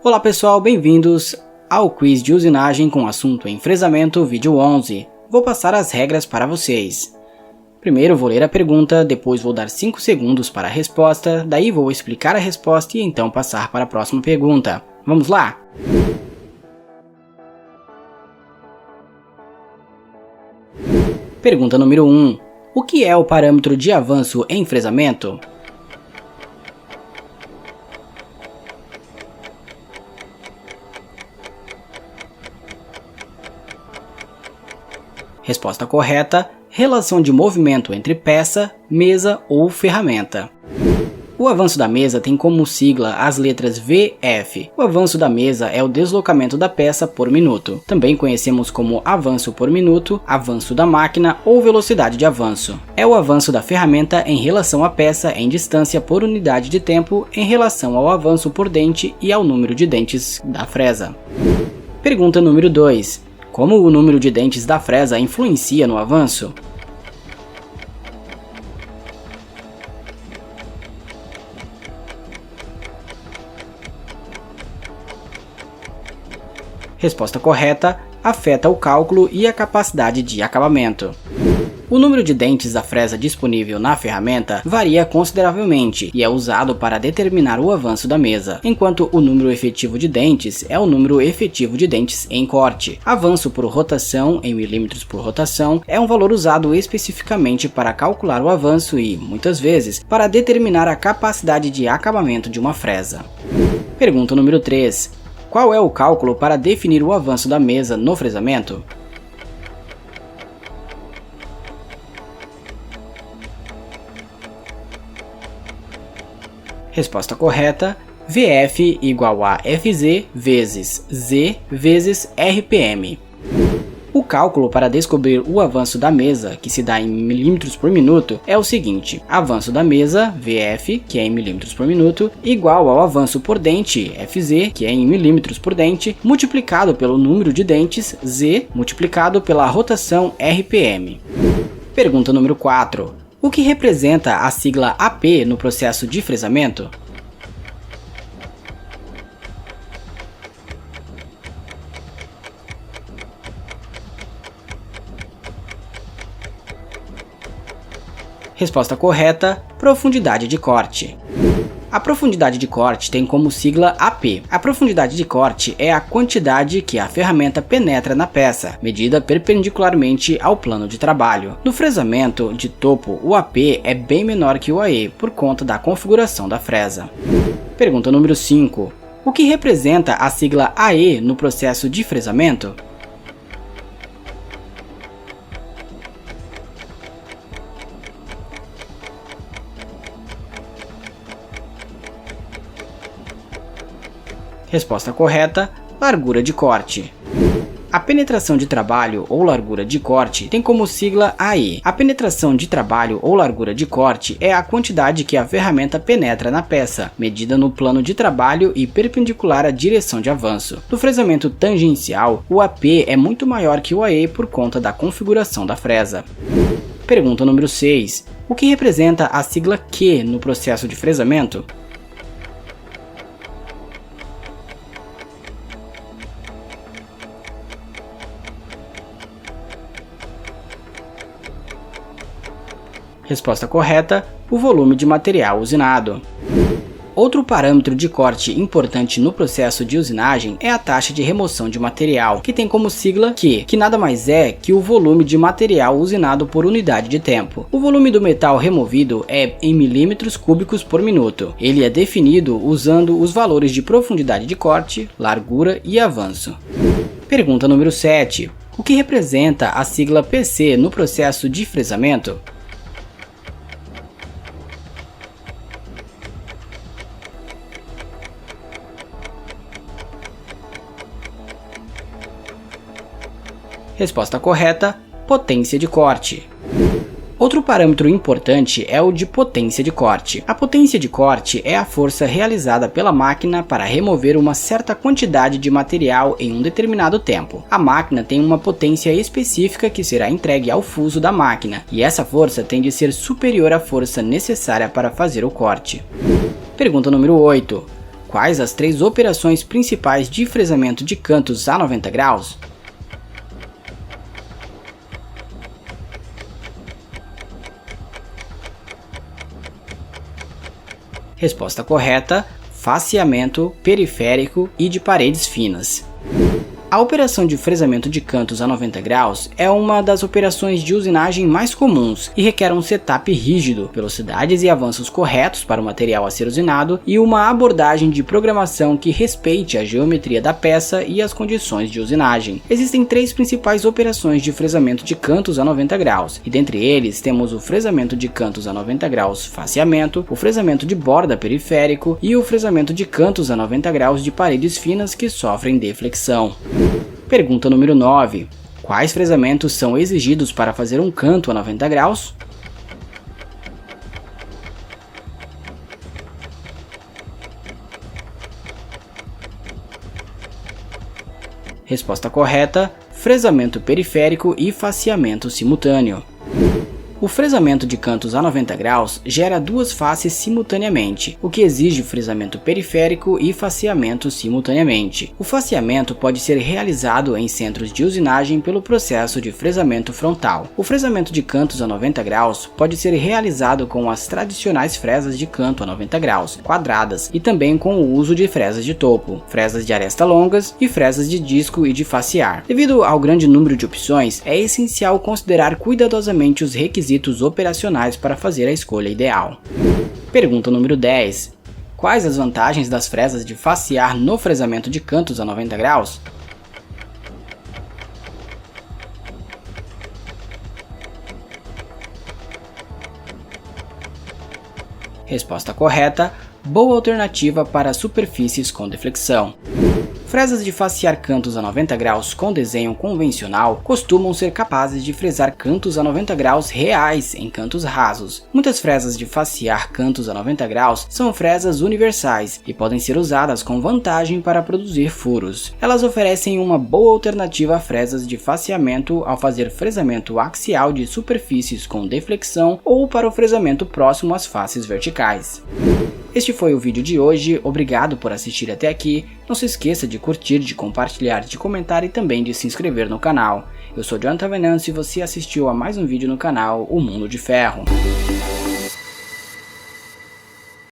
Olá pessoal, bem-vindos ao quiz de usinagem com assunto enfresamento vídeo 11. Vou passar as regras para vocês. Primeiro vou ler a pergunta, depois vou dar 5 segundos para a resposta, daí vou explicar a resposta e então passar para a próxima pergunta. Vamos lá? Pergunta número 1. O que é o parâmetro de avanço em fresamento? Resposta correta: relação de movimento entre peça, mesa ou ferramenta. O avanço da mesa tem como sigla as letras VF. O avanço da mesa é o deslocamento da peça por minuto. Também conhecemos como avanço por minuto, avanço da máquina ou velocidade de avanço. É o avanço da ferramenta em relação à peça em distância por unidade de tempo em relação ao avanço por dente e ao número de dentes da fresa. Pergunta número 2. Como o número de dentes da fresa influencia no avanço? Resposta correta: afeta o cálculo e a capacidade de acabamento. O número de dentes da fresa disponível na ferramenta varia consideravelmente e é usado para determinar o avanço da mesa, enquanto o número efetivo de dentes é o número efetivo de dentes em corte. Avanço por rotação em milímetros por rotação é um valor usado especificamente para calcular o avanço e, muitas vezes, para determinar a capacidade de acabamento de uma fresa. Pergunta número 3. Qual é o cálculo para definir o avanço da mesa no fresamento? Resposta correta: VF igual a FZ vezes Z vezes RPM. O cálculo para descobrir o avanço da mesa, que se dá em milímetros por minuto, é o seguinte: avanço da mesa, VF, que é em milímetros por minuto, igual ao avanço por dente, FZ, que é em milímetros por dente, multiplicado pelo número de dentes, Z, multiplicado pela rotação, RPM. Pergunta número 4. O que representa a sigla AP no processo de fresamento? Resposta correta: profundidade de corte. A profundidade de corte tem como sigla AP. A profundidade de corte é a quantidade que a ferramenta penetra na peça, medida perpendicularmente ao plano de trabalho. No fresamento de topo, o AP é bem menor que o AE, por conta da configuração da fresa. Pergunta número 5. O que representa a sigla AE no processo de fresamento? Resposta correta: largura de corte. A penetração de trabalho ou largura de corte tem como sigla AE. A penetração de trabalho ou largura de corte é a quantidade que a ferramenta penetra na peça, medida no plano de trabalho e perpendicular à direção de avanço. No fresamento tangencial, o AP é muito maior que o AE por conta da configuração da fresa. Pergunta número 6. O que representa a sigla Q no processo de fresamento? Resposta correta: o volume de material usinado. Outro parâmetro de corte importante no processo de usinagem é a taxa de remoção de material, que tem como sigla Q, que nada mais é que o volume de material usinado por unidade de tempo. O volume do metal removido é em milímetros cúbicos por minuto. Ele é definido usando os valores de profundidade de corte, largura e avanço. Pergunta número 7. O que representa a sigla PC no processo de fresamento? Resposta correta: potência de corte. Outro parâmetro importante é o de potência de corte. A potência de corte é a força realizada pela máquina para remover uma certa quantidade de material em um determinado tempo. A máquina tem uma potência específica que será entregue ao fuso da máquina, e essa força tem de ser superior à força necessária para fazer o corte. Pergunta número 8. quais as 3 operações principais de fresamento de cantos a 90 graus? Resposta correta: faseamento, periférico e de paredes finas. A operação de fresamento de cantos a 90 graus é uma das operações de usinagem mais comuns e requer um setup rígido, velocidades e avanços corretos para o material a ser usinado e uma abordagem de programação que respeite a geometria da peça e as condições de usinagem. Existem 3 principais operações de fresamento de cantos a 90 graus, e dentre eles temos o fresamento de cantos a 90 graus faseamento, o fresamento de borda periférico e o fresamento de cantos a 90 graus de paredes finas que sofrem deflexão. Pergunta número 9. Quais fresamentos são exigidos para fazer um canto a 90 graus? Resposta correta: fresamento periférico e faseamento simultâneo. O fresamento de cantos a 90 graus gera 2 faces simultaneamente, o que exige fresamento periférico e faseamento simultaneamente. O faseamento pode ser realizado em centros de usinagem pelo processo de fresamento frontal. O fresamento de cantos a 90 graus pode ser realizado com as tradicionais fresas de canto a 90 graus, quadradas, e também com o uso de fresas de topo, fresas de aresta longas e fresas de disco e de facear. Devido ao grande número de opções, é essencial considerar cuidadosamente os requisitos operacionais para fazer a escolha ideal. Pergunta número 10. Quais as vantagens das fresas de facear no fresamento de cantos a 90 graus? Resposta correta: boa alternativa para superfícies com deflexão. Fresas de facear cantos a 90 graus com desenho convencional costumam ser capazes de fresar cantos a 90 graus reais em cantos rasos. Muitas fresas de facear cantos a 90 graus são fresas universais e podem ser usadas com vantagem para produzir furos. Elas oferecem uma boa alternativa a fresas de faceamento ao fazer fresamento axial de superfícies com deflexão ou para o fresamento próximo às faces verticais. Este foi o vídeo de hoje, obrigado por assistir até aqui. Não se esqueça de curtir, de compartilhar, de comentar e também de se inscrever no canal. Eu sou Jonathan Venâncio e você assistiu a mais um vídeo no canal O Mundo de Ferro.